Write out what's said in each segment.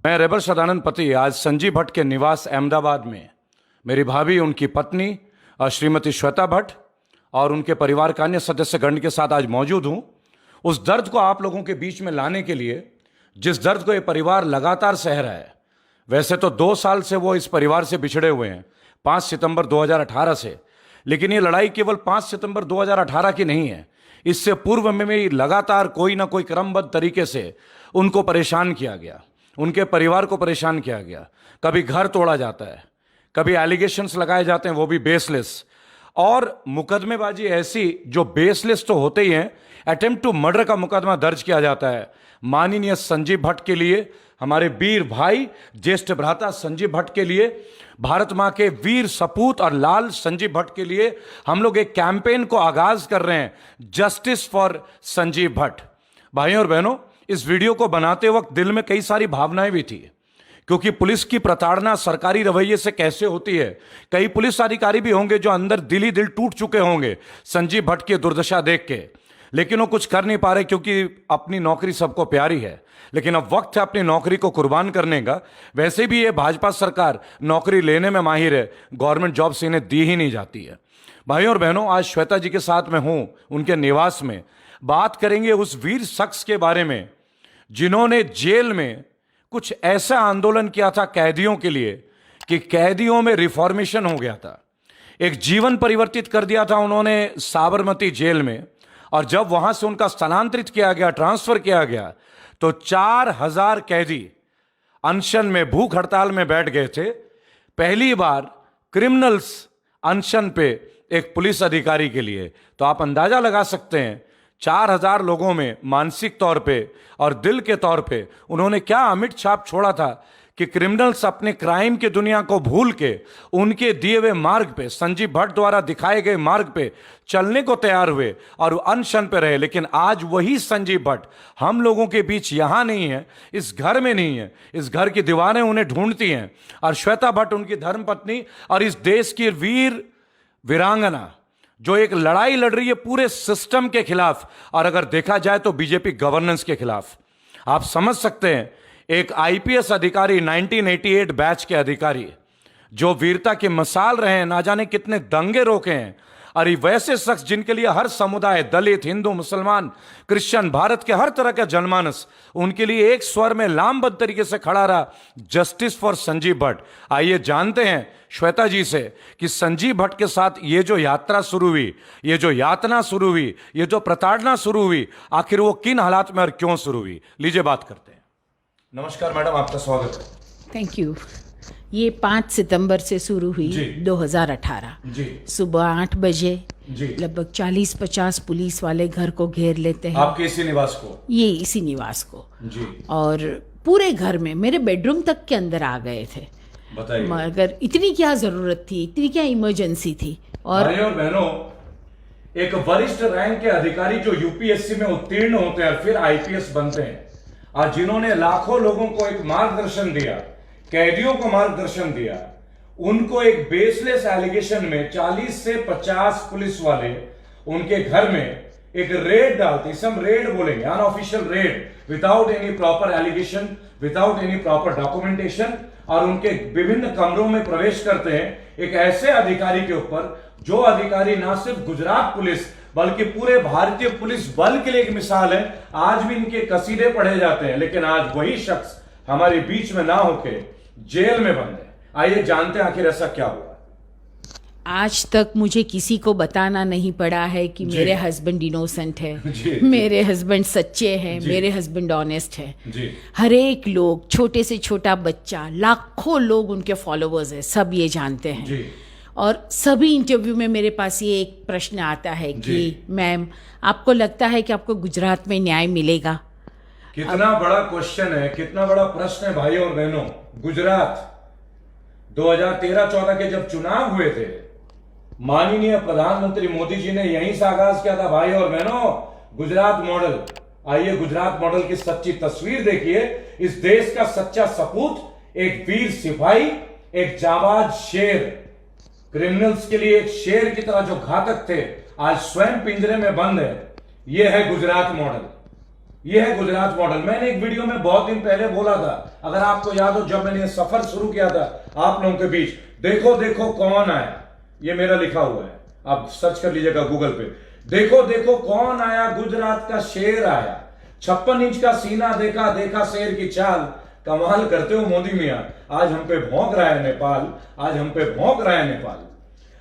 मैं रेबल सदानंद पति आज संजीव भट्ट के निवास अहमदाबाद में मेरी भाभी, उनकी पत्नी श्रीमती श्वेता भट्ट और उनके परिवार का अन्य सदस्यगण के साथ आज मौजूद हूं। उस दर्द को आप लोगों के बीच में लाने के लिए, जिस दर्द को ये परिवार लगातार सह रहा है। वैसे तो 2 साल से वो इस परिवार से बिछड़े हुए हैं, 5 सितंबर 2018 से। लेकिन ये लड़ाई केवल 5 सितंबर 2018 की नहीं है। इससे पूर्व में भी लगातार कोई ना कोई क्रमबद्ध तरीके से उनको परेशान किया गया, उनके परिवार को परेशान किया गया। कभी घर तोड़ा जाता है, कभी एलिगेशंस लगाए जाते हैं, वो भी बेसलेस, और मुकदमेबाजी ऐसी जो बेसलेस तो होते ही हैं। अटेम्प्ट टू मर्डर का मुकदमा दर्ज किया जाता है माननीय संजीव भट्ट के लिए, हमारे वीर भाई, ज्येष्ठ भ्राता संजीव भट्ट के लिए, भारत मां के वीर सपूत और लाल संजीव भट्ट के लिए। हम लोग एक कैंपेन को आगाज कर रहे हैं, जस्टिस फॉर संजीव भट्ट। भाइयों और बहनों, इस वीडियो को बनाते वक्त दिल में कई सारी भावनाएं भी थी, क्योंकि पुलिस की प्रताड़ना सरकारी रवैये से कैसे होती है। कई पुलिस अधिकारी भी होंगे जो अंदर दिल ही दिल टूट चुके होंगे संजीव भट्ट की दुर्दशा देख के, लेकिन वो कुछ कर नहीं पा रहे क्योंकि अपनी नौकरी सबको प्यारी है। लेकिन अब वक्त है अपनी नौकरी को कुर्बान करने का। वैसे भी ये भाजपा सरकार नौकरी लेने में माहिर है, गवर्नमेंट जॉब्स इन्हें दी ही नहीं जाती है। भाइयों और बहनों, आज श्वेता जी के साथ मैं हूं उनके निवास में। बात करेंगे उस वीर शख्स के बारे में जिन्होंने जेल में कुछ ऐसा आंदोलन किया था कैदियों के लिए कि कैदियों में रिफॉर्मेशन हो गया था। एक जीवन परिवर्तित कर दिया था उन्होंने साबरमती जेल में, और जब वहां से उनका स्थानांतरित किया गया, ट्रांसफर किया गया, तो 4000 कैदी अनशन में, भूख हड़ताल में बैठ गए थे। पहली बार क्रिमिनल्स अनशन पे एक पुलिस अधिकारी के लिए। तो आप अंदाजा लगा सकते हैं 4000 लोगों में मानसिक तौर पे और दिल के तौर पे उन्होंने क्या अमिट छाप छोड़ा था कि क्रिमिनल्स अपने क्राइम की दुनिया को भूल के उनके दिए हुए मार्ग पे, संजीव भट्ट द्वारा दिखाए गए मार्ग पे चलने को तैयार हुए और अनशन पे रहे। लेकिन आज वही संजीव भट्ट हम लोगों के बीच यहां नहीं है, इस घर में नहीं है। इस घर की दीवारें उन्हें ढूंढती हैं, और श्वेता भट्ट उनकी धर्मपत्नी और इस देश की वीर वीरांगना जो एक लड़ाई लड़ रही है पूरे सिस्टम के खिलाफ, और अगर देखा जाए तो बीजेपी गवर्नेंस के खिलाफ। आप समझ सकते हैं, एक आईपीएस अधिकारी, 1988 बैच के अधिकारी जो वीरता की मिसाल रहे हैं, ना जाने कितने दंगे रोके हैं, और ये वैसे शख्स जिनके लिए हर समुदाय, दलित, हिंदू, मुसलमान, क्रिश्चियन, भारत के हर तरह का जनमानस उनके लिए एक स्वर में लामबद्ध तरीके से खड़ा रहा, जस्टिस फॉर संजीव भट्ट। आइए जानते हैं श्वेता जी से कि संजीव भट्ट के साथ ये जो यात्रा शुरू हुई, ये जो यातना शुरू हुई, ये जो प्रताड़ना शुरू हुई, आखिर वो किन हालात में और क्यों शुरू हुई। लीजिए बात करते हैं। नमस्कार मैडम, आपका स्वागत है। Thank you. ये 5 सितंबर से शुरू हुई 2018 जी। सुबह 8 बजे जी। लगभग 40-50 पुलिस वाले घर को घेर लेते हैं। आपके इसी निवास को? ये इसी निवास को जी। और पूरे घर में, मेरे बेडरूम तक के अंदर आ गए थे। बताइए, मगर इतनी क्या जरूरत थी, इतनी क्या इमरजेंसी थी। और भाइयों और बहनों, एक वरिष्ठ रैंक के अधिकारी जो यूपीएससी में उत्तीर्ण होते हैं और फिर आईपीएस बनते हैं, और जिन्होंने लाखों लोगों को एक मार्गदर्शन दिया, कैदियों को मार्गदर्शन दिया, उनको एक बेसलेस एलिगेशन में 40 से 50 पुलिस वाले उनके घर में एक रेड डालते, इसे हम रेड बोलेंगे, unofficial raid, without any proper allegation, without any proper documentation, और उनके विभिन्न कमरों में प्रवेश करते हैं एक ऐसे अधिकारी के ऊपर जो अधिकारी ना सिर्फ गुजरात पुलिस बल्कि पूरे भारतीय पुलिस बल के लिए एक मिसाल है। आज भी इनके कसीदे पढ़े जाते हैं, लेकिन आज वही शख्स हमारे बीच में ना होके जेल में बंद है। आइए जानते हैं आखिर ऐसा क्या हुआ। आज तक मुझे किसी को बताना नहीं पड़ा है कि मेरे हस्बैंड इनोसेंट है, मेरे हस्बैंड सच्चे हैं, मेरे हस्बैंड ऑनेस्ट है। हर एक लोग, छोटे से छोटा बच्चा, लाखों लोग उनके फॉलोवर्स हैं, सब ये जानते हैं। और सभी इंटरव्यू में मेरे पास ये एक प्रश्न आता है कि मैम, आपको लगता है कि आपको गुजरात में न्याय मिलेगा? कितना बड़ा क्वेश्चन है, कितना बड़ा प्रश्न है भाइयों और बहनों। गुजरात 2013-14 के जब चुनाव हुए थे, माननीय प्रधानमंत्री मोदी जी ने यहीं से आगाज किया था, भाई और बहनों, गुजरात मॉडल। आइए गुजरात मॉडल की सच्ची तस्वीर देखिए। इस देश का सच्चा सपूत, एक वीर सिपाही, एक जाबाज शेर, क्रिमिनल्स के लिए एक शेर की तरह जो घातक थे, आज स्वयं पिंजरे में बंद है। यह है गुजरात मॉडल। ये है गुजरात मॉडल। मैंने एक वीडियो में बहुत दिन पहले बोला था, अगर आपको याद हो, जब मैंने ये सफर शुरू किया था आप लोगों के बीच, देखो देखो कौन आया, ये मेरा लिखा हुआ है, आप सर्च कर लीजिएगा गूगल पे। देखो देखो कौन आया, गुजरात का शेर आया, 56 इंच का सीना देखा, देखा शेर की चाल, कमाल करते हो मोदी मियां, आज हम पे भौंक रहा है नेपाल, आज हम पे भौंक रहा है नेपाल।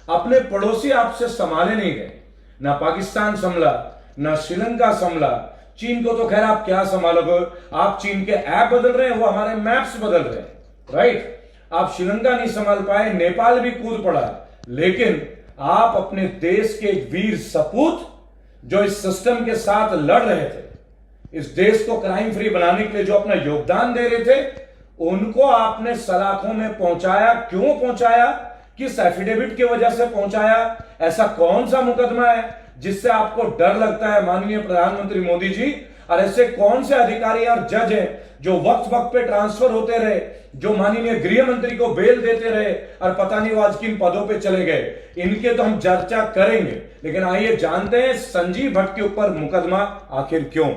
अपने पड़ोसी आपसे संभाले नहीं गए, ना पाकिस्तान संभला, ना श्रीलंका संभला, चीन को तो खैर आप क्या संभालोगे, आप चीन के ऐप बदल रहे हैं, वो हमारे मैप्स बदल रहे हैं, राइट। आप श्रीलंका नहीं संभाल पाए, नेपाल भी कूद पड़ा, लेकिन आप अपने देश के एक वीर सपूत जो इस सिस्टम के साथ लड़ रहे थे, इस देश को क्राइम फ्री बनाने के लिए जो अपना योगदान दे रहे थे, उनको आपने सलाखों में पहुंचाया। क्यों पहुंचाया, किस एफिडेविट की वजह से पहुंचाया, ऐसा कौन सा मुकदमा है जिससे आपको डर लगता है माननीय प्रधानमंत्री मोदी जी, और ऐसे कौन से अधिकारी और जज हैं जो वक्त वक्त पे ट्रांसफर होते रहे, जो माननीय गृह मंत्री को बेल देते रहे और पता नहीं वो आज किन पदों पे चले गए, इनके तो हम चर्चा करेंगे। लेकिन आइए जानते हैं संजीव भट्ट के ऊपर मुकदमा आखिर क्यों।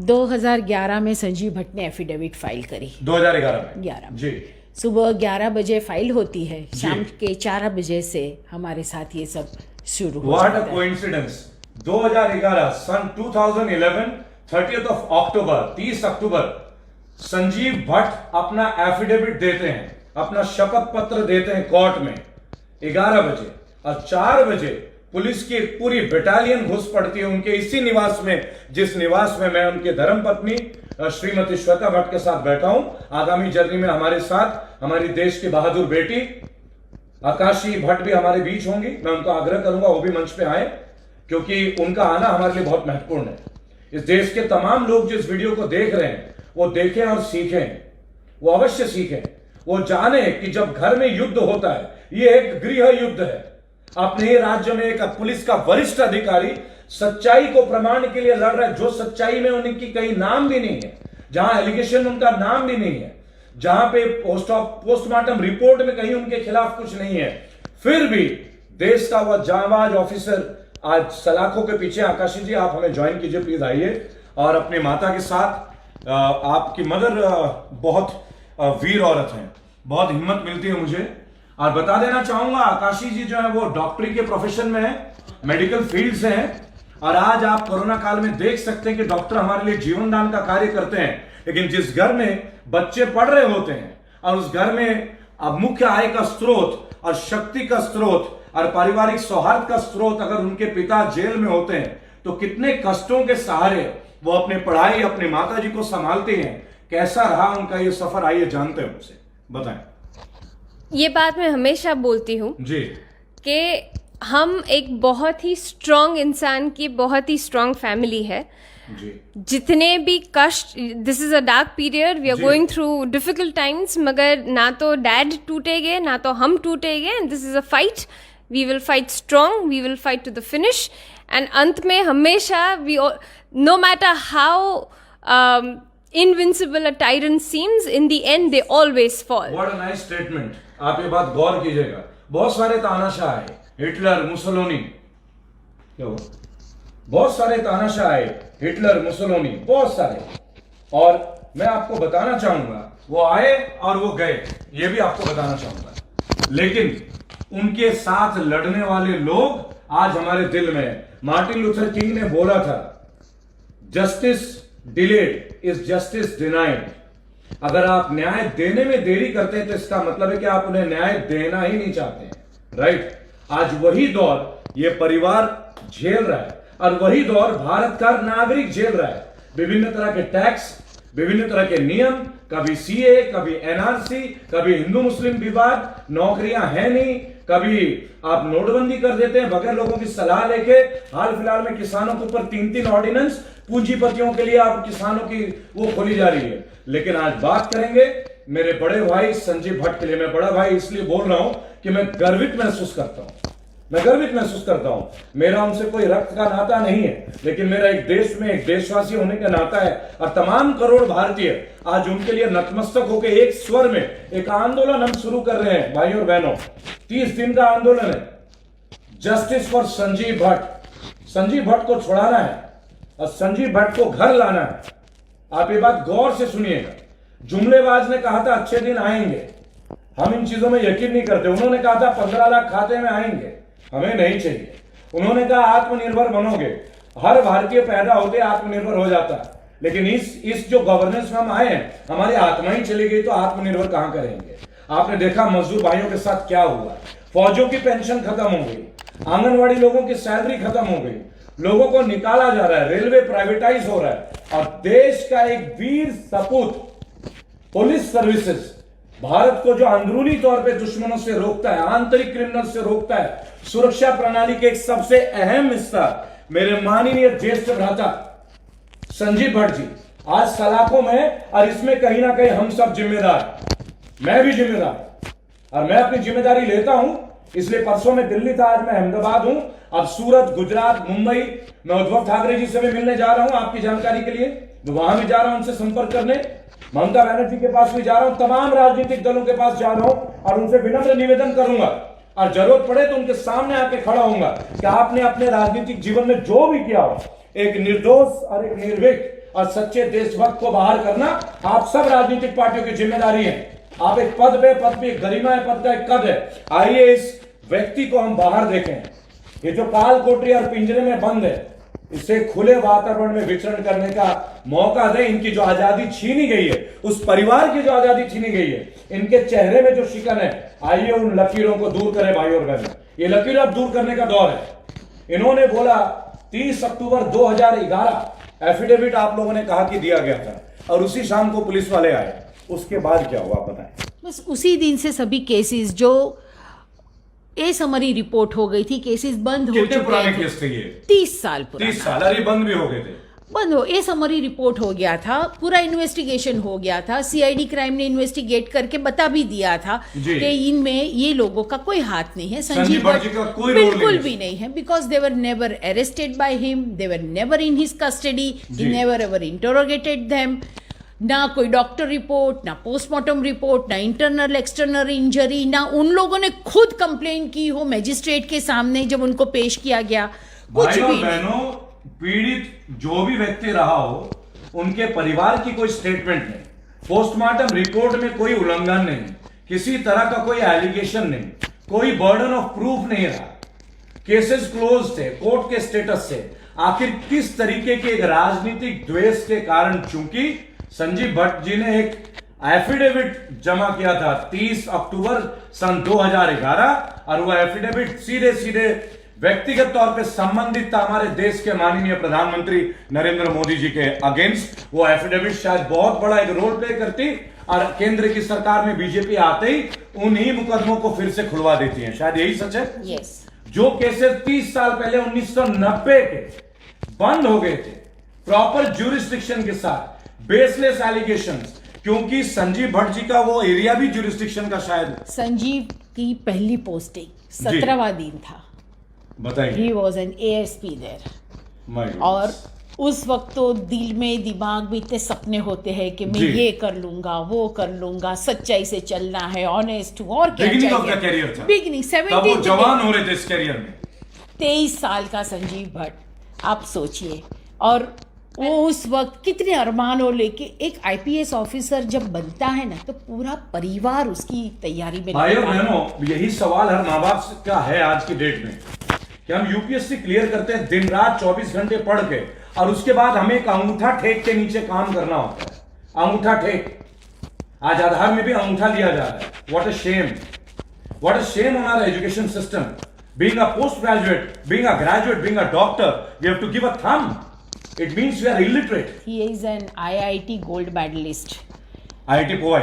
2011 में संजीव भट्ट ने एफिडेविट फाइल करी। 2011 में 11 जी, सुबह 11 बजे फाइल होती है, शाम के 4 बजे से हमारे साथ ये सब शुरू हो व्हाट जाता अ है। कोइंसिडेंस। 2011 सन 2011 30 अक्टूबर 30 अक्टूबर संजीव भट्ट अपना एफिडेविट देते हैं, अपना शपथ पत्र देते हैं कोर्ट में 11 बजे, और 4 बजे पुलिस की एक पूरी बटालियन घुस पड़ती है उनके इसी निवास में, जिस निवास में मैं उनकी धर्मपत्नी श्रीमती श्वेता भट्ट के साथ बैठा हूं। आगामी जर्नी में हमारे साथ हमारी देश की बहादुर बेटी आकाशी भट्ट भी हमारे बीच होंगी। मैं उनको आग्रह करूंगा वो भी मंच पे आए, क्योंकि उनका आना हमारे लिए बहुत महत्वपूर्ण है। इस देश के तमाम लोग जो इस वीडियो को देख रहे हैं वो देखें और सीखें, वो अवश्य सीखें, वो जाने कि जब घर में युद्ध होता है, ये एक गृह युद्ध है। अपने ही राज्य में एक पुलिस का वरिष्ठ अधिकारी सच्चाई को प्रमाण के लिए लड़ रहा है, जो सच्चाई में उनकी कहीं नाम भी नहीं है, जहां एलिगेशन उनका नाम भी नहीं है, जहां पे पोस्टमार्टम रिपोर्ट में कहीं उनके खिलाफ कुछ नहीं है, फिर भी देश का वह जांबाज ऑफिसर आज सलाखों के पीछे। आकाशी जी आप हमें ज्वाइन कीजिए प्लीज, आइए, और अपनी माता के साथ। आपकी मदर बहुत वीर औरत हैं, बहुत हिम्मत मिलती है मुझे। और बता देना चाहूंगा आकाशी जी जो है वो डॉक्टरी के प्रोफेशन में है, मेडिकल फील्ड से हैं, और आज आप कोरोना काल में देख सकते हैं कि डॉक्टर हमारे लिए जीवन दान का कार्य करते हैं। लेकिन जिस घर में बच्चे पढ़ रहे होते हैं और उस घर में अब मुख्य आय का स्रोत और शक्ति का स्रोत और पारिवारिक सौहार्द का स्रोत अगर उनके पिता जेल में होते हैं, तो कितने कष्टों के सहारे वो अपनी पढ़ाई अपने माता जी को संभालते हैं। कैसा रहा उनका ये सफर, आइए जानते हैं उनसे, बताएं। ये बात मैं हमेशा बोलती हूँ जी कि हम एक बहुत ही स्ट्रांग इंसान की बहुत ही स्ट्रांग फैमिली है। जी जितने भी कष्ट, this is a dark period, we are जी। गोइंग थ्रू डिफिकल्ट टाइम्स, मगर ना तो डैड टूटेंगे ना तो हम टूटेंगे। And this is a fight, we will fight strong, we will fight to the finish. And अंत में हमेशा no matter how invincible a tyrant seems, in the end they always fall. What a nice statement. आप ये बात गौर कीजिएगा, बहुत सारे तानाशाह आए, हिटलर मुसोलिनी, क्या हुआ? बहुत सारे तानाशाह आए, हिटलर मुसोलिनी, बहुत सारे, और मैं आपको बताना चाहूंगा वो आए और वो गए, ये भी आपको बताना चाहूंगा, लेकिन उनके साथ लड़ने वाले लोग आज हमारे दिल में हैं। मार्टिन लूथर किंग ने बोला था, justice delayed is justice denied. अगर आप न्याय देने में देरी करते हैं तो इसका मतलब है कि आप उन्हें न्याय देना ही नहीं चाहते हैं, राइट। आज वही दौर ये परिवार झेल रहा है और वही दौर भारत का नागरिक झेल रहा है। विभिन्न तरह के टैक्स, विभिन्न तरह के नियम, कभी सीए, कभी एनआरसी, कभी हिंदू मुस्लिम विवाद, नौकरियां हैं नहीं, कभी आप नोटबंदी कर देते हैं बगैर लोगों की सलाह लेके। हाल फिलहाल में किसानों के ऊपर 3-3 ऑर्डिनेंस, पूंजीपतियों के लिए आप किसानों की वो खोली जा रही है। लेकिन आज बात करेंगे मेरे बड़े भाई संजीव भट्ट के लिए। मैं बड़ा भाई इसलिए बोल रहा हूं कि मैं गर्वित महसूस करता हूं, मैं गर्वित महसूस करता हूं। मेरा उनसे कोई रक्त का नाता नहीं है, लेकिन मेरा एक देश में एक देशवासी होने का नाता है, और तमाम करोड़ भारतीय आज उनके लिए नतमस्तक होकर एक स्वर में एक आंदोलन हम शुरू कर रहे हैं। भाइयों और बहनों, 30 दिन का आंदोलन है, जस्टिस फॉर संजीव भट्ट। संजीव भट्ट को छुड़ाना है, और संजीव भट्ट को घर लाना है। आप ये बात गौर से सुनिएगा। जुमलेबाज ने कहा था अच्छे दिन आएंगे, हम इन चीजों में यकीन नहीं करते। उन्होंने कहा था 15 लाख खाते में आएंगे, हमें नहीं चाहिए। उन्होंने कहा आत्मनिर्भर बनोगे, हर भारतीय पैदा होते आत्मनिर्भर हो जाता है, लेकिन इस जो गवर्नेंस में हम आए हैं, हमारी आत्मा ही चली गई तो आत्मनिर्भर कहां करेंगे। आपने देखा मजदूर भाइयों के साथ क्या हुआ, फौजों की पेंशन खत्म हो गई, आंगनवाड़ी लोगों की सैलरी खत्म हो गई, लोगों को निकाला जा रहा है, रेलवे प्राइवेटाइज हो रहा है, और देश का एक वीर सपूत पुलिस सर्विसेज भारत को जो अंदरूनी तौर पे दुश्मनों से रोकता है, आंतरिक क्रिमिनल से रोकता है, सुरक्षा प्रणाली के एक सबसे अहम हिस्सा मेरे माननीय ज्येष्ठ भ्राता संजीव भट्ट जी आज सलाखों में, और इसमें कहीं ना कहीं हम सब जिम्मेदार, मैं भी जिम्मेदार, और मैं अपनी जिम्मेदारी लेता हूं। इसलिए परसों में दिल्ली था, आज मैं अहमदाबाद हूं, अब सूरत, गुजरात, मुंबई, मैं उद्धव ठाकरे जी से भी मिलने जा रहा हूं आपकी जानकारी के लिए, तो वहां भी जा रहा हूं उनसे संपर्क करने, ममता बनर्जी के पास भी जा रहा हूं, तमाम राजनीतिक दलों के पास जा रहा हूं और उनसे विनम्र निवेदन करूंगा, और जरूरत पड़े तो उनके सामने आके खड़ा होऊंगा कि आपने अपने राजनीतिक जीवन में जो भी किया हो, एक निर्दोष और एक निर्भीक और सच्चे देशभक्त को बाहर करना आप सब राजनीतिक पार्टियों की जिम्मेदारी है। आप एक पद पे गरिमा है, पद का एक कद है। आइए इस व्यक्ति को हम बाहर देखें, ये जो काल कोठरी और पिंजरे में बंद है, इसे खुले वातावरण में विचरण करने का मौका दे। इनकी जो आजादी छीनी गई है, उस परिवार की जो आजादी छीनी गई है, इनके चेहरे में जो शिकन है, आइए उन लकीरों को दूर करें भाई और बहन। ये लकीर अब दूर करने का दौर है। इन्होंने बोला 30 अक्टूबर 2011 एफिडेविट आप लोगों ने कहा कि दिया गया था, और उसी शाम को पुलिस वाले आए। उसके बाद क्या हुआ बताएं। बस उसी दिन से सभी केसेस जो ए समरी रिपोर्ट हो गई थी, केसेस बंद हो चुके थे। कितने पुराने केस थे ये? 30 साल पुराना। 30 साल, अरे बंद भी हो गए थे। बंद हो, ए समरी रिपोर्ट हो गया था, पूरा इन्वेस्टिगेशन हो गया था, सीआईडी क्राइम ने इन्वेस्टिगेट करके बता भी दिया था कि इनमें ये लोगों का कोई हाथ नहीं है, संजीव भट्ट का कोई बिल्कुल भी नहीं है, because they were never arrested by him, they were never in his custody, he never ever interrogated them. ना कोई डॉक्टर रिपोर्ट, ना पोस्टमार्टम रिपोर्ट, ना इंटरनल एक्सटर्नल इंजरी, ना उन लोगों ने खुद कंप्लेन की हो मैजिस्ट्रेट के सामने जब उनको पेश किया गया, कुछ भी बहनों, पीड़ित जो भी व्यक्ति रहा हो, उनके परिवार की कोई स्टेटमेंट नहीं, पोस्टमार्टम रिपोर्ट में कोई उल्लंघन नहीं, किसी तरह का कोई एलिगेशन नहीं, कोई बर्डन ऑफ प्रूफ नहीं रहा, केसेस क्लोज थे कोर्ट के स्टेटस से। आखिर किस तरीके के एक राजनीतिक द्वेष के कारण, चूंकि संजीव भट्ट जी ने एक एफिडेविट जमा किया था 30 अक्टूबर सन 2011, और वह एफिडेविट सीधे सीधे व्यक्तिगत तौर पे संबंधित था हमारे देश के माननीय प्रधानमंत्री नरेंद्र मोदी जी के अगेंस्ट। वो एफिडेविट शायद बहुत बड़ा एक रोल प्ले करती, और केंद्र की सरकार में बीजेपी आते ही उन्हीं मुकदमों को फिर से खुलवा देती है। शायद यही सच है। yes. जो केसेस 30 साल पहले 1990 के बंद हो गए थे, प्रॉपर ज्यूरिस्डिक्शन के साथ, बेसलेस एलिगेशंस, क्योंकि संजीव भट्ट जी का वो एरिया भी ज्यूरिस्डिक्शन का शायद। संजीव की पहली पोस्टिंग 17वां दिन था, बताइए। He was an ASP there, और उस वक्त तो दिल में दिमाग में इतने सपने होते हैं कि मैं ये कर लूंगा, वो कर लूंगा, सच्चाई से चलना है, ऑनेस्ट हूँ, और क्या बिगिनिंग ऑफ द कैरियर था, बिगिनिंग 70 वो जवान हो रहे थे इस कैरियर में। 23 साल का संजीव भट्ट, आप सोचिए, और वो उस वक्त कितने अरमानों लेके एक IPS ऑफिसर जब बनता है ना, तो पूरा परिवार उसकी तैयारी में। भाइयों बहनों, यही सवाल हर माँ बाप का है आज की डेट में, कि हम UPSC क्लियर करते हैं दिन रात 24 घंटे पढ़ के, और उसके बाद हमें एक अंगूठा ठेक के नीचे काम करना होता है। अंगूठा ठेक, आज आधार में भी अंगूठा लिया जा रहा है। What a shame, what a shame on our education system. Being a post graduate, being a graduate, being a doctor, we have to give a thumb. It means we are illiterate. He is an IIT gold medalist. IIT Powai.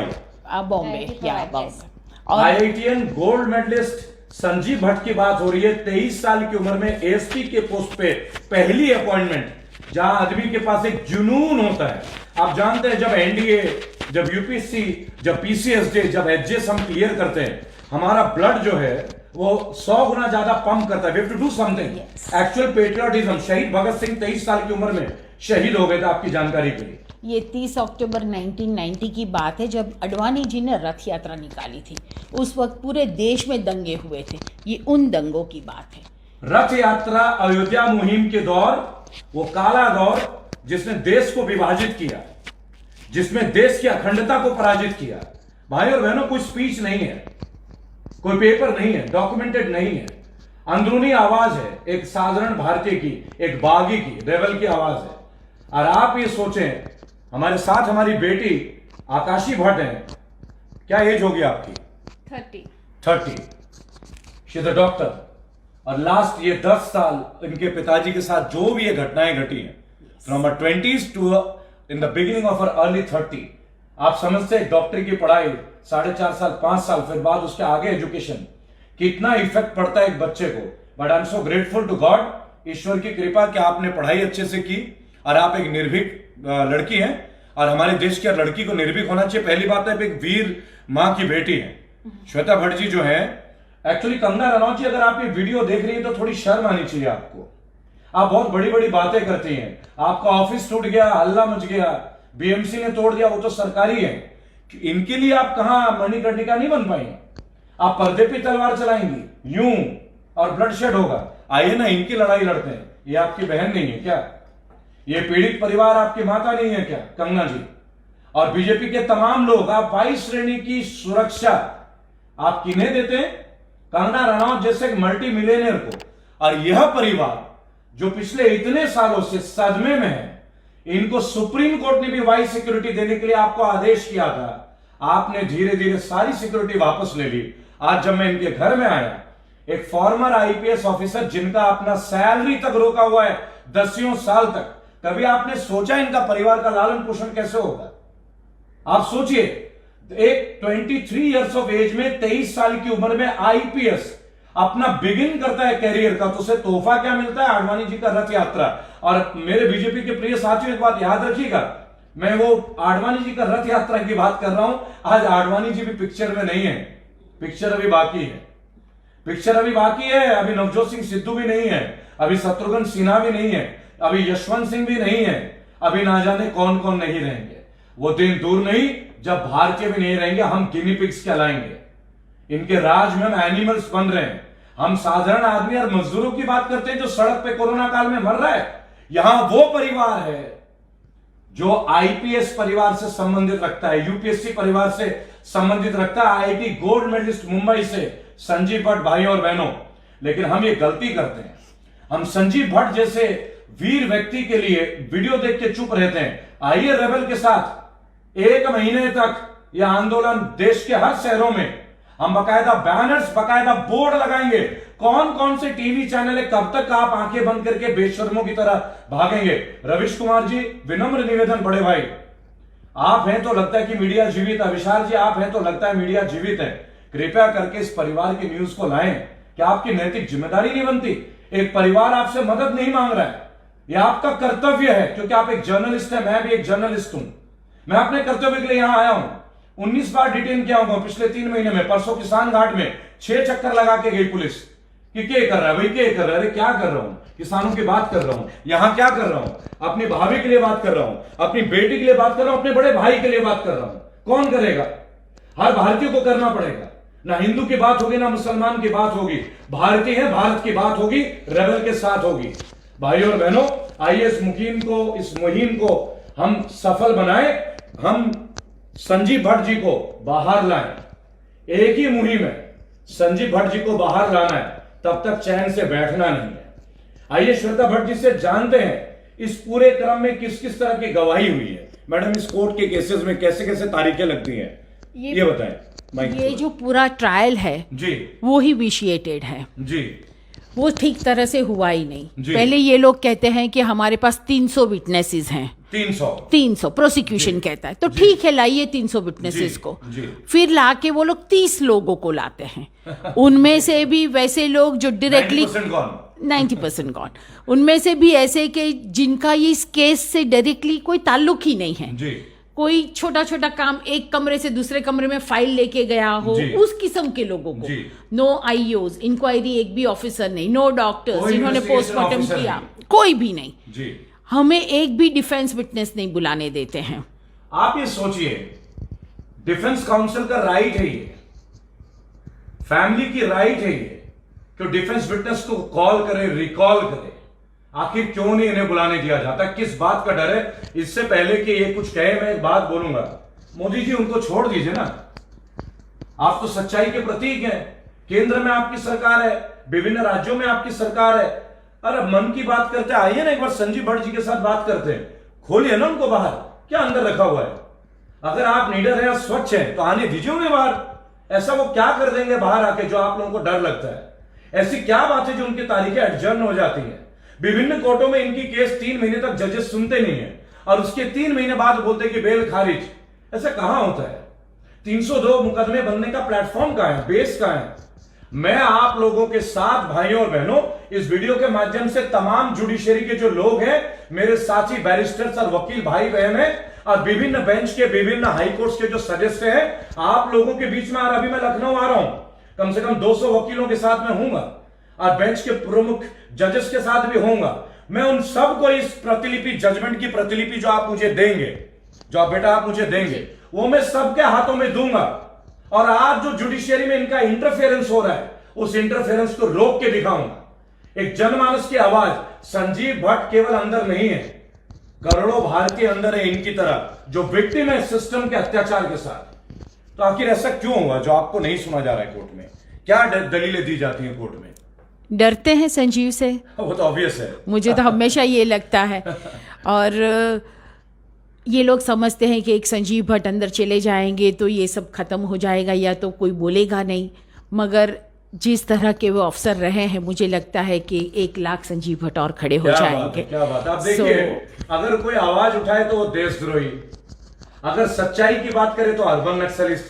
Bombay, yeah, Powai, Bombay. yes. और IITian gold medalist Sanjiv Bhatt की बात हो रही है। 23 साल की उम्र में ASP के पोस्ट पे पहली अपॉइंटमेंट, जहां आदमी के पास एक जुनून होता है। आप जानते हैं, जब NDA, जब UPSC, जब PCSD, जब HJS हम क्लियर करते हैं, हमारा ब्लड जो है वो 100 गुना ज्यादा पंप करता है। We have to do something. Actual patriotism. शहीद भगत सिंह 23 साल की उम्र में शहीद हो गए थे, आपकी जानकारी के लिए। ये 30 अक्टूबर 1990 की बात है, जब अडवाणी जी ने रथ यात्रा निकाली थी। उस वक्त पूरे देश में दंगे हुए थे। ये उन दंगों की बात है। रथ यात्रा अयोध्या मुहिम के दौर वो काला दौर जिसने देश को विभाजित किया, जिसमें देश की अखंडता को पराजित किया। भाई और बहनों, कोई स्पीच नहीं है, कोई पेपर नहीं है, डॉक्यूमेंटेड नहीं है, अंदरूनी आवाज है एक साधारण भारतीय की, एक बागी की, रेबल की आवाज है। और आप ये सोचें, हमारे साथ हमारी बेटी आकाशी भट्ट है। क्या एज होगी आपकी? 30। She is a doctor. और लास्ट ये 10 साल इनके पिताजी के साथ जो भी ये घटनाएं घटी हैं, from 20s to in the beginning of early 30, आप समझते हैं डॉक्टरी की पढ़ाई 4.5 साल 5 साल, फिर बाद उसके आगे एजुकेशन, कितना इफेक्ट पड़ता है एक बच्चे को। But I am so grateful to God, ईश्वर की कृपा कि आपने पढ़ाई अच्छे से की और आप एक निर्भीक लड़की हैं। और हमारे देश की लड़की को निर्भीक होना चाहिए। पहली बात है, एक वीर मां की बेटी है श्वेता भट्ट जी जो है। एक्चुअली कंगना रनौत जी, अगर आप ये वीडियो देख रही है तो थोड़ी शर्म आनी चाहिए आपको। आप बहुत बड़ी बड़ी बातें करती हैं, आपका ऑफिस टूट गया, हल्ला मच गया, बीएमसी ने तोड़ दिया, वो तो सरकारी है। इनके लिए आप कहां मणिकर्णिका नहीं बन पाएंगे, आप पर्दे पे तलवार चलाएंगी यूं और ब्लड शेड होगा। आइए ना, इनकी लड़ाई लड़ते हैं। ये आपकी बहन नहीं है क्या? ये पीड़ित परिवार आपकी माता नहीं है क्या कंगना जी? और बीजेपी के तमाम लोग, आप 22 श्रेणी की सुरक्षा आप किन्हें देते हैं? कंगना रनौत जैसे एक मल्टी मिलियनियर को। और यह परिवार जो पिछले इतने सालों से सदमे में है, इनको सुप्रीम कोर्ट ने भी वाइस सिक्योरिटी देने के लिए आपको आदेश किया था। आपने धीरे धीरे सारी सिक्योरिटी वापस ले ली। आज जब मैं इनके घर में आया, एक फॉर्मर आईपीएस ऑफिसर जिनका अपना सैलरी तक रोका हुआ है 10 साल तक, कभी आपने सोचा इनका परिवार का लालन पोषण कैसे होगा? आप सोचिए, एक 23 इयर्स ऑफ एज में 23 साल की उम्र में आईपीएस अपना बिगिन करता है कैरियर का, तो उसे तोहफा क्या मिलता है? आडवाणी जी का रथ यात्रा। और मेरे बीजेपी के प्रिय साथियों, एक बात याद रखिएगा, मैं वो आडवाणी जी का रथ यात्रा की बात कर रहा हूं। आज आडवाणी जी भी पिक्चर में नहीं है, पिक्चर अभी बाकी है, पिक्चर अभी बाकी है। अभी नवजोत सिंह सिद्धू भी नहीं है, अभी शत्रुघ्न सिन्हा भी नहीं है, अभी यशवंत सिंह भी नहीं है, अभी ना जाने कौन कौन नहीं रहेंगे। वो दिन दूर नहीं जब भारतीय भी नहीं रहेंगे, हम गिनी पिग्स कहलाएंगे। इनके राज में हम एनिमल्स बन रहे हैं। हम साधारण आदमी और मजदूरों की बात करते हैं जो सड़क पे कोरोना काल में मर रहा है। यहां वो परिवार है जो आईपीएस परिवार से संबंधित रखता है, यूपीएससी परिवार से संबंधित रखता है, आईआईटी गोल्ड मेडलिस्ट मुंबई से संजीव भट्ट भाई और बहनों। लेकिन हम ये गलती करते हैं, हम संजीव भट्ट जैसे वीर व्यक्ति के लिए वीडियो देख के चुप रहते हैं। आइए रेबल के साथ 1 महीने तक यह आंदोलन देश के हर शहरों में हम बकायदा बैनर्स, बकायदा बोर्ड लगाएंगे। कौन कौन से टीवी चैनल है, कब तक आप आंखें बंद करके बेशर्मों की तरह भागेंगे? रविश कुमार जी, विनम्र निवेदन, बड़े भाई आप हैं तो लगता है कि मीडिया जीवित है। विशाल जी, आप हैं तो लगता है मीडिया जीवित है। कृपया करके इस परिवार की न्यूज को लाएं। क्या आपकी नैतिक जिम्मेदारी नहीं बनती? एक परिवार आपसे मदद नहीं मांग रहा है, यह आपका कर्तव्य है, क्योंकि आप एक जर्नलिस्ट हैं, मैं भी एक जर्नलिस्ट हूं। मैं अपने कर्तव्य के लिए यहां आया हूं। 19 बार डिटेन किया हूं पिछले 3 महीने में। परसों किसान घाट में 6 चक्कर लगा के गई पुलिस कि क्या कर रहा है भाई, क्या कर रहा है? अरे क्या कर रहा हूं? किसानों की बात कर रहा हूं। यहां क्या कर रहा हूं? अपनी भाभी के लिए बात कर रहा हूं, अपनी बेटी के लिए बात कर रहा हूं, अपने बड़े भाई के लिए बात कर रहा हूं। कौन करेगा? हर भारतीय को करना पड़ेगा। ना हिंदू की बात होगी, ना मुसलमान की बात होगी। भारतीय है, भारत की बात होगी, रेबल के साथ होगी। भाइयों और बहनों, आइए इस मुहिम को हम सफल बनाएं। हम संजीव भट्ट जी को बाहर लाएं। एक ही मुहिम है, संजीव भट्ट जी को बाहर लाना है, तब तक चैन से बैठना नहीं है। आइए श्वेता भट्ट जी से जानते हैं इस पूरे क्रम में किस किस तरह की गवाही हुई है। मैडम, इस कोर्ट के केसेस में कैसे कैसे तारीखें लगती हैं, ये बताएं। ये जो पूरा ट्रायल है जी, वो ही विशिएटेड है जी, वो ठीक तरह से हुआ ही नहीं। पहले ये लोग कहते हैं कि हमारे पास 300 विटनेसेस हैं, 300 प्रोसिक्यूशन कहता है, तो ठीक है लाइए 300 विटनेसेस को। फिर लाके वो लोग 30 लोगों को लाते हैं। उनमें से भी वैसे लोग जो डायरेक्टली 90% गॉन, उनमें से भी ऐसे कि जिनका ये इस केस से डायरेक्टली कोई ताल्लुक ही नहीं है जी। कोई छोटा छोटा काम एक कमरे से दूसरे कमरे में फाइल लेके गया हो, उस किस्म के लोगों को। नो आईओज, इंक्वायरी एक भी ऑफिसर नहीं, नो डॉक्टर्स जिन्होंने पोस्टमार्टम किया, कोई भी नहीं जी। हमें एक भी डिफेंस विटनेस नहीं बुलाने देते हैं। आप ये सोचिए, डिफेंस काउंसिल का राइट है ये, फैमिली की राइट है ये, कि डिफेंस विटनेस को कॉल करे, रिकॉल करे। आखिर क्यों नहीं इन्हें बुलाने दिया जाता? किस बात का डर है? इससे पहले कि ये कुछ कहे, मैं एक बात बोलूंगा, मोदी जी उनको छोड़ दीजिए ना। आप तो सच्चाई के प्रतीक हैं। केंद्र में आपकी सरकार है, विभिन्न राज्यों में आपकी सरकार है। अरे मन की बात करते, आइए ना एक बार संजीव भट्ट जी के साथ बात करते हैं, खोलिए ना उनको बाहर, क्या अंदर रखा हुआ है? अगर आप लीडर हैं, स्वच्छ हैं, तो आने दीजिए उन्हें बाहर। ऐसा वो क्या कर देंगे बाहर आके जो आप लोगों को डर लगता है? ऐसी क्या बात है जो उनकी तारीखें एडजर्न हो जाती हैं? विभिन्न कोर्टों में इनकी केस 3 महीने तक जजेस सुनते नहीं है और उसके 3 महीने बाद बोलते कि बेल खारिज। ऐसा कहां होता है? 302 मुकदमे बनने का प्लेटफॉर्म कहां है, बेस कहां है? मैं आप लोगों के साथ भाइयों और बहनों इस वीडियो के माध्यम से तमाम जुडिशरी के जो लोग हैं, मेरे साथी बैरिस्टर्स और वकील भाई बहन हैं और विभिन्न बेंच के विभिन्न हाईकोर्ट्स के जो सदस्य हैं, आप लोगों के बीच में, और अभी मैं लखनऊ आ रहा हूं, कम से कम 200 वकीलों के साथ में हूंगा और बेंच के प्रमुख जजेस के साथ भी होऊंगा। मैं उन सबको इस प्रतिलिपि, जजमेंट की प्रतिलिपि जो आप मुझे देंगे, जो आप बेटा आप मुझे देंगे, वो मैं सबके हाथों में दूंगा। और आज जो जुडिशरी में इनका इंटरफेरेंस हो रहा है, उस इंटरफेरेंस को रोक के दिखाऊंगा। एक जनमानस की आवाज, संजीव भट्ट केवल अंदर नहीं है, करोड़ों भारतीय अंदर है इनकी तरह, जो विक्टिम है सिस्टम के अत्याचार के साथ। तो आखिर ऐसा क्यों हुआ जो आपको नहीं सुना जा रहा है कोर्ट में? क्या दलीलें दी जाती हैं कोर्ट में? डरते हैं संजीव से। वो तो ऑब्वियस है। मुझे तो हमेशा ये लगता है। और ये लोग समझते हैं कि एक संजीव भट्ट अंदर चले जाएंगे तो ये सब खत्म हो जाएगा या तो कोई बोलेगा नहीं, मगर जिस तरह के वो अफसर रहे हैं, मुझे लगता है कि 1 लाख संजीव भट्ट और खड़े हो जाएंगे। क्या बात। आप देखिए, अगर कोई आवाज उठाए तो वो देशद्रोही, अगर सच्चाई की बात करें तो अर्बन नक्सलिस्ट।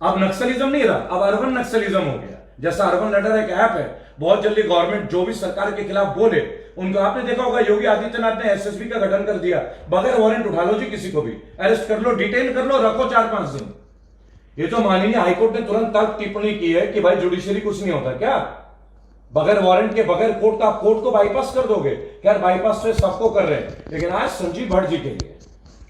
अब नक्सलिज्म नहीं रहा, अब अर्बन नक्सलिज्म हो गया। जैसा अर्बन लेटर एक ऐप है, बहुत जल्दी गवर्नमेंट जो भी सरकार के खिलाफ बोले, उनको, आपने देखा होगा योगी आदित्यनाथ ने एसएसबी का गठन कर दिया, बगैर वारंट उठा लो जी, किसी को भी अरेस्ट कर लो, डिटेन कर लो, रखो 4-5 दिन। ये तो माननीय हाईकोर्ट ने तुरंत तक टिप्पणी की है कि भाई जुडिशरी कुछ नहीं होता क्या, बगैर वारंट के, बगैर कोर्ट का, कोर्ट को बाईपास कर दोगे क्या? बाईपास तो सबको कर रहे हैं, लेकिन आज संजीव भट्ट जी के लिए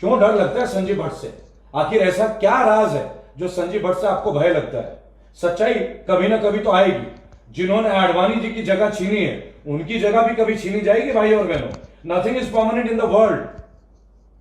क्यों डर लगता है? संजीव भट्ट से आखिर ऐसा क्या राज है जो संजीव भट्ट से आपको भय लगता है? सच्चाई कभी ना कभी तो आएगी। जिन्होंने आडवाणी जी की जगह छीनी है, उनकी जगह भी कभी छीनी जाएगी भाई और बहनों। Nothing is permanent in the world.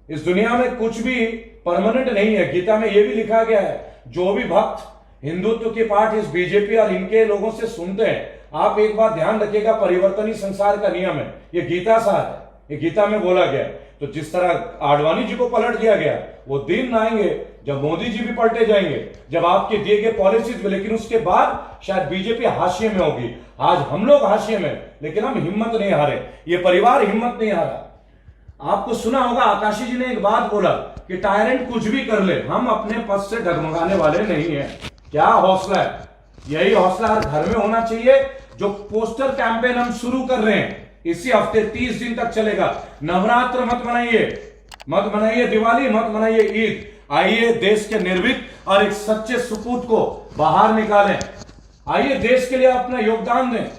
इस दुनिया में कुछ भी परमानेंट नहीं है। गीता में यह भी लिखा गया है, जो भी भक्त हिंदुत्व के पाठ इस बीजेपी और इनके लोगों से सुनते हैं, आप एक बात ध्यान रखिएगा, परिवर्तन ही संसार का नियम है। ये गीता सार है, ये गीता में बोला गया। तो जिस तरह आडवाणी जी को पलट दिया गया, वो दिन आएंगे जब मोदी जी भी पलटे जाएंगे, जब आपके दिए गए पॉलिसीज में, लेकिन उसके बाद शायद बीजेपी हाशिए में होगी। आज हम लोग हाशिए में, लेकिन हम हिम्मत नहीं हारे, ये परिवार हिम्मत नहीं हारा। आपको सुना होगा, आकाशी जी ने एक बात बोला कि टायरेंट कुछ भी कर ले, हम अपने पद से डगमगाने वाले नहीं है। क्या हौसला है! यही हौसला हर घर में होना चाहिए। जो पोस्टर कैंपेन हम शुरू कर रहे हैं, इसी हफ्ते 30 दिन तक चलेगा। नवरात्र मत मनाइए दिवाली, मत मनाइए ईद। आइए देश के निर्भीक और एक सच्चे सुपूत को बाहर निकालें। आइए देश के लिए अपना योगदान दें।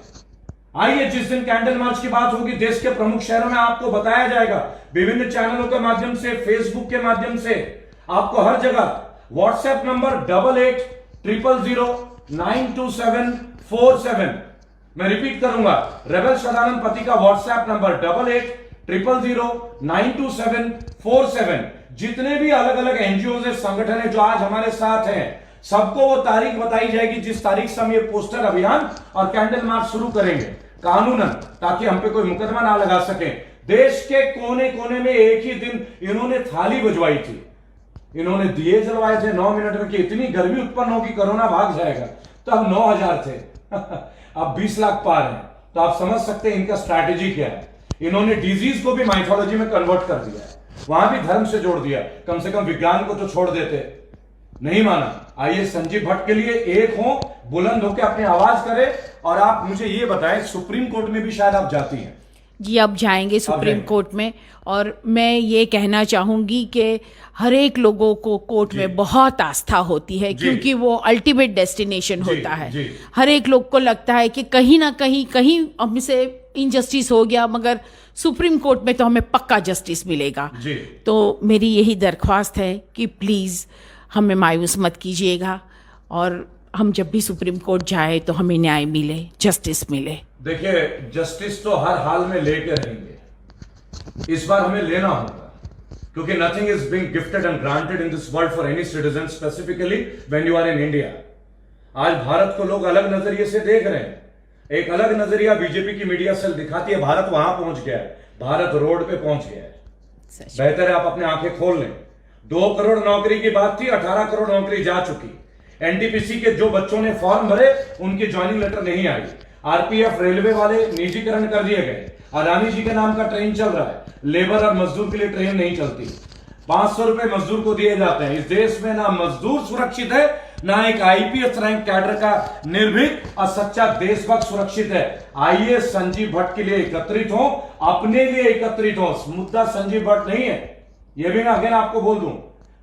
आइए, जिस दिन कैंडल मार्च की बात होगी, देश के प्रमुख शहरों में आपको बताया जाएगा, विभिन्न चैनलों के माध्यम से, फेसबुक के माध्यम से, आपको हर जगह। WhatsApp number 8800092747। मैं रिपीट करूंगा, रेबल सदानंद पति का व्हाट्सएप नंबर 8800092747। जितने भी अलग अलग एनजीओ है, संगठन है जो आज हमारे साथ हैं, सबको वो तारीख बताई जाएगी जिस तारीख से हम ये पोस्टर अभियान और कैंडल मार्च शुरू करेंगे कानूनन, ताकि हम पे कोई मुकदमा ना लगा सके। देश के कोने कोने में एक ही दिन इन्होंने थाली बजवाई थी, इन्होंने दिए जलवाए थे 9 मिनट में कि इतनी गर्मी उत्पन्न होगी, कोरोना भाग जाएगा। तो अब 9000 थे अब 20 लाख पार हैं। तो आप समझ सकते हैं इनका स्ट्रैटेजी क्या है। इन्होंने डिजीज को भी माइथोलॉजी में कन्वर्ट कर दिया है, वहां भी धर्म से जोड़ दिया। कम से कम विज्ञान को तो छोड़ देते, नहीं माना। आइए संजीव भट्ट के लिए एक हो, बुलंद होकर अपनी आवाज करें। और आप मुझे ये बताएं, सुप्रीम कोर्ट में भी शायद आप जाती हैं जी, अब जाएंगे सुप्रीम कोर्ट में। और मैं ये कहना चाहूँगी कि हर एक लोगों को कोर्ट में बहुत आस्था होती है, क्योंकि वो अल्टीमेट डेस्टिनेशन होता है। हर एक लोग को लगता है कि कहीं ना कहीं हमसे इनजस्टिस हो गया, मगर सुप्रीम कोर्ट में तो हमें पक्का जस्टिस मिलेगा। तो मेरी यही दरख्वास्त है कि प्लीज़ हमें मायूस मत कीजिएगा, और हम जब भी सुप्रीम कोर्ट जाए तो हमें न्याय मिले, जस्टिस मिले। देखिए, जस्टिस तो हर हाल में लेके रहेंगे, इस बार हमें लेना होगा, क्योंकि nothing is being gifted and granted in this world for any citizen, specifically when you are in India. आज भारत को लोग अलग नजरिए से देख रहे हैं। एक अलग नजरिया बीजेपी की मीडिया सेल दिखाती है, भारत वहां पहुंच गया है, भारत रोड पे पहुंच गया है। बेहतर है आप अपने आंखें खोल लें। 2 करोड़ नौकरी की बात थी, 18 करोड़ नौकरी जा चुकी। एनटीपीसी के जो बच्चों ने फॉर्म भरे उनकी ज्वाइनिंग लेटर नहीं आई। आरपीएफ, रेलवे वाले निजीकरण कर दिए गए। अडानी जी के नाम का ट्रेन चल रहा है, लेबर और मजदूर के लिए ट्रेन नहीं चलती। 500 रुपए मजदूर को दिए जाते हैं। इस देश में ना मजदूर सुरक्षित है, ना एक आईपीएस रैंक कैडर का निर्भीक और सच्चा देशभक्त सुरक्षित है। आइए संजीव भट्ट के लिए एकत्रित हो, अपने लिए एकत्रित हो। मुद्दा संजीव भट्ट नहीं है, यह भी मैं अगेन आपको बोल दूं।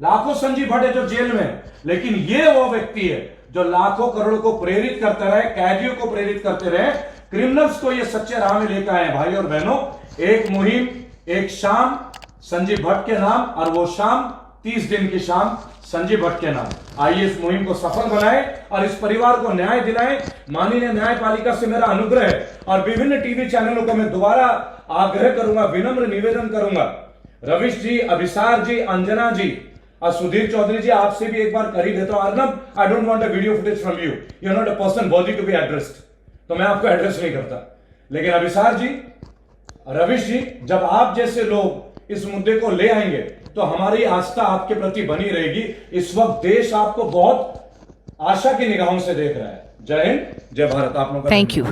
लाखों संजीव भट्ट है जो जेल में, लेकिन ये वो व्यक्ति है जो लाखों करोड़ों को प्रेरित करते रहे, कैदियों को प्रेरित करते रहे, क्रिमिनल्स को ये सच्चे राह में लेकर आए। भाई और बहनों, एक मुहिम, एक शाम संजीव भट्ट के नाम, और वो शाम 30 दिन की शाम संजीव भट्ट के नाम। आइए इस मुहिम को सफल बनाएं और इस परिवार को न्याय दिलाएं। माननीय न्यायपालिका से मेरा अनुग्रह है और विभिन्न टीवी चैनलों को मैं दोबारा आग्रह करूंगा, विनम्र निवेदन करूंगा। रविश जी, अभिसार जी, अंजना जी और सुधीर चौधरी जी, आपसे भी एक बार कर ही देता हूं। Arnab, I don't want a video footage from you, you are not a person worthy to be addressed, तो मैं आपको एड्रेस नहीं करता। लेकिन अभिसार जी, रविश जी, जब आप जैसे लोग इस मुद्दे को ले आएंगे तो हमारी आस्था आपके प्रति बनी रहेगी। इस वक्त देश आपको बहुत आशा की निगाहों से देख रहा है। जय हिंद, जय भारत। आप लोगों का थैंक यू।